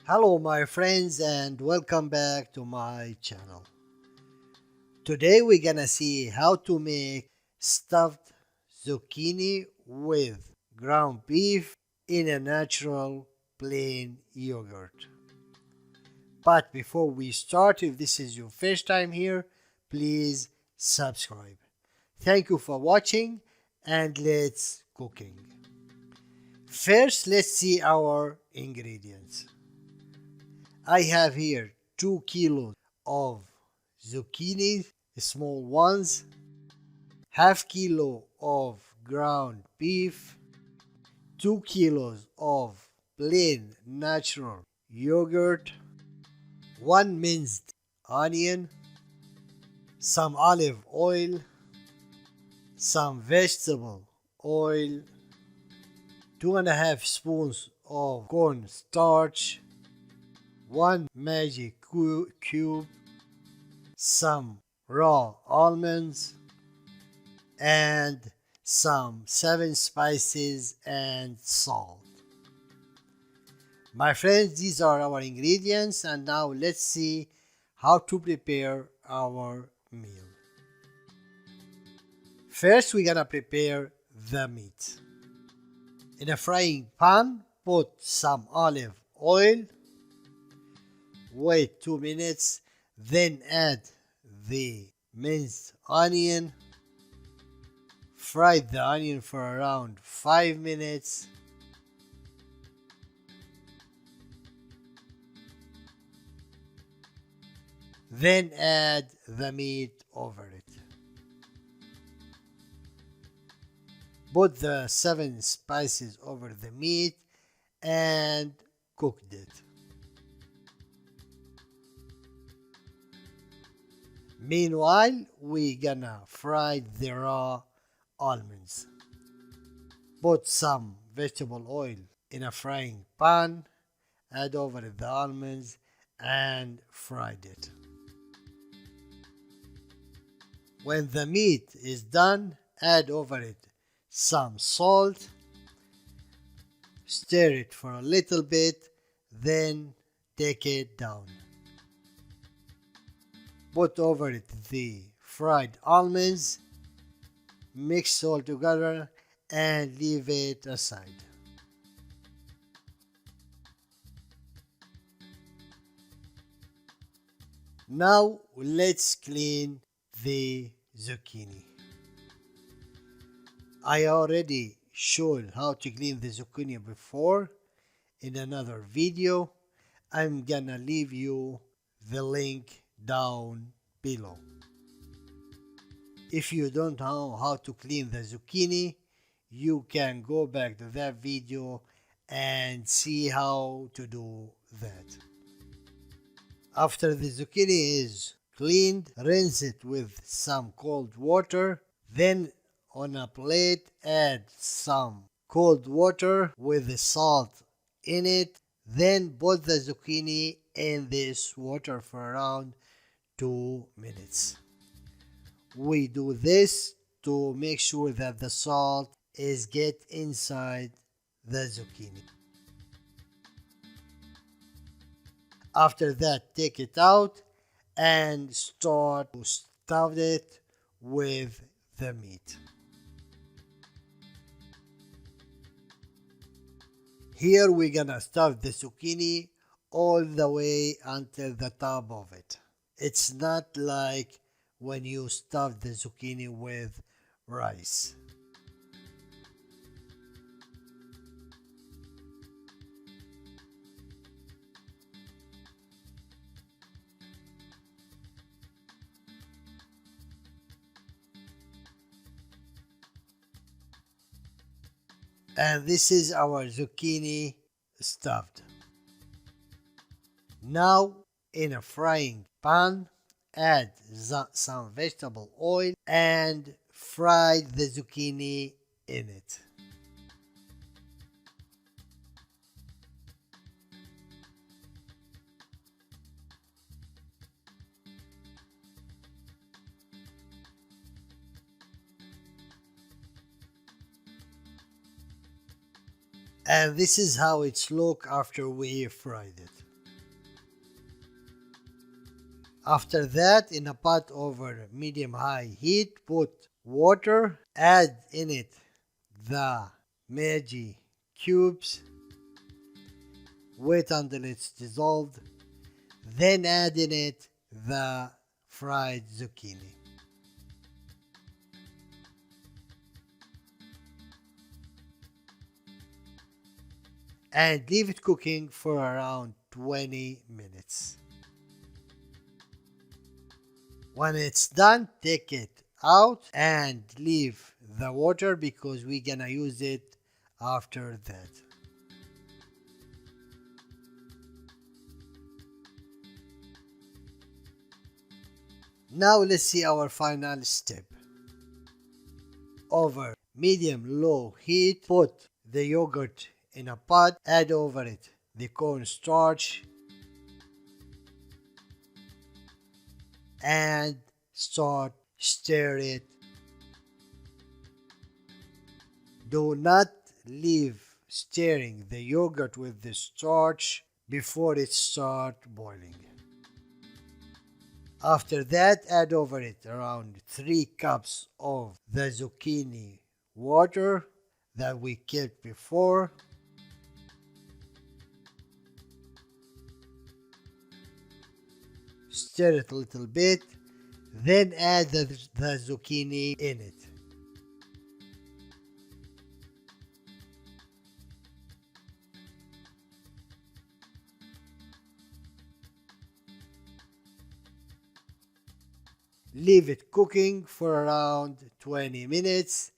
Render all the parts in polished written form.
Hello my friends and welcome back to my channel. Today we're gonna see how to make stuffed zucchini with ground beef in a natural plain yogurt. But before we start, if this is your first time here, please subscribe. Thank you for watching and let's cooking. First, let's see our ingredients. I have here 2 kilos of zucchini, small ones, half kilo of ground beef, 2 kilos of plain natural yogurt, 1 minced onion, some olive oil, some vegetable oil, 2.5 spoons of cornstarch, 1 magic cube, some raw almonds, and some 7 spices and salt. My friends, these are our ingredients, and now let's see how to prepare our meal. First, we're gonna prepare the meat. In a frying pan, put some olive oil. Wait 2 minutes, then add the minced onion. Fry the onion for around 5 minutes. Then add the meat over it. Put the 7 spices over the meat and cooked it. Meanwhile, we gonna fry the raw almonds. Put some vegetable oil in a frying pan, add over the almonds and fried it. When the meat is done, add over it some salt, stir it for a little bit, then take it down. Put over it the fried almonds, mix all together and leave it aside. Now let's clean the zucchini. I already showed how to clean the zucchini before in another video. I'm gonna leave you the link down below. If you don't know how to clean the zucchini, you can go back to that video and see how to do that. After the zucchini is cleaned, rinse it with some cold water. Then on a plate, add some cold water with the salt in it. Then put the zucchini in this water for around 2 minutes. We do this to make sure that the salt is get inside the zucchini. After that, take it out and start to stuff it with the meat. Here we're gonna stuff the zucchini all the way until the top of it. It's not like when you stuff the zucchini with rice. And this is our zucchini stuffed. Now in a frying pan, add some vegetable oil and fry the zucchini in it. And this is how it's look after we fried it. After that, in a pot over medium-high heat, put water, add in it the Maggi cubes, wait until it's dissolved, then add in it the fried zucchini. And leave it cooking for around 20 minutes. When it's done, take it out and leave the water because we're gonna use it after that. Now let's see our final step. Over medium-low heat, put the yogurt in a pot, add over it the cornstarch and start stir it. Do not leave stirring the yogurt with the starch before it starts boiling. After that, add over it around 3 cups of the zucchini water that we kept before. Stir it a little bit, then add the zucchini in it. Leave it cooking for around 20 minutes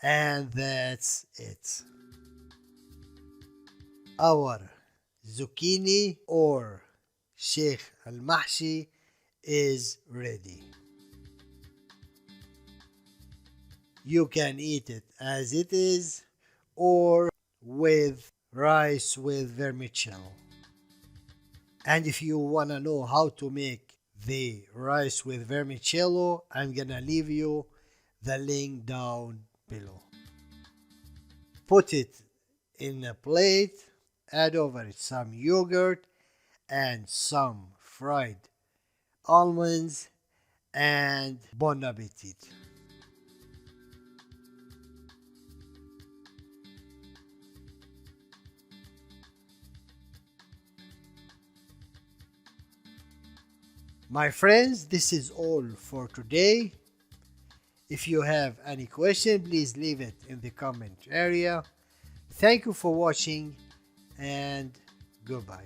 and that's it. Our zucchini or Sheikh al-Mahshi is ready. You can eat it as it is or with rice with vermicelli. And if you want to know how to make the rice with vermicelli, I'm gonna leave you the link down below. Put it in a plate, add over it some yogurt and some fried almonds, and bon appetit. My friends, this is all for today. If you have any question, please leave it in the comment area. Thank you for watching and goodbye.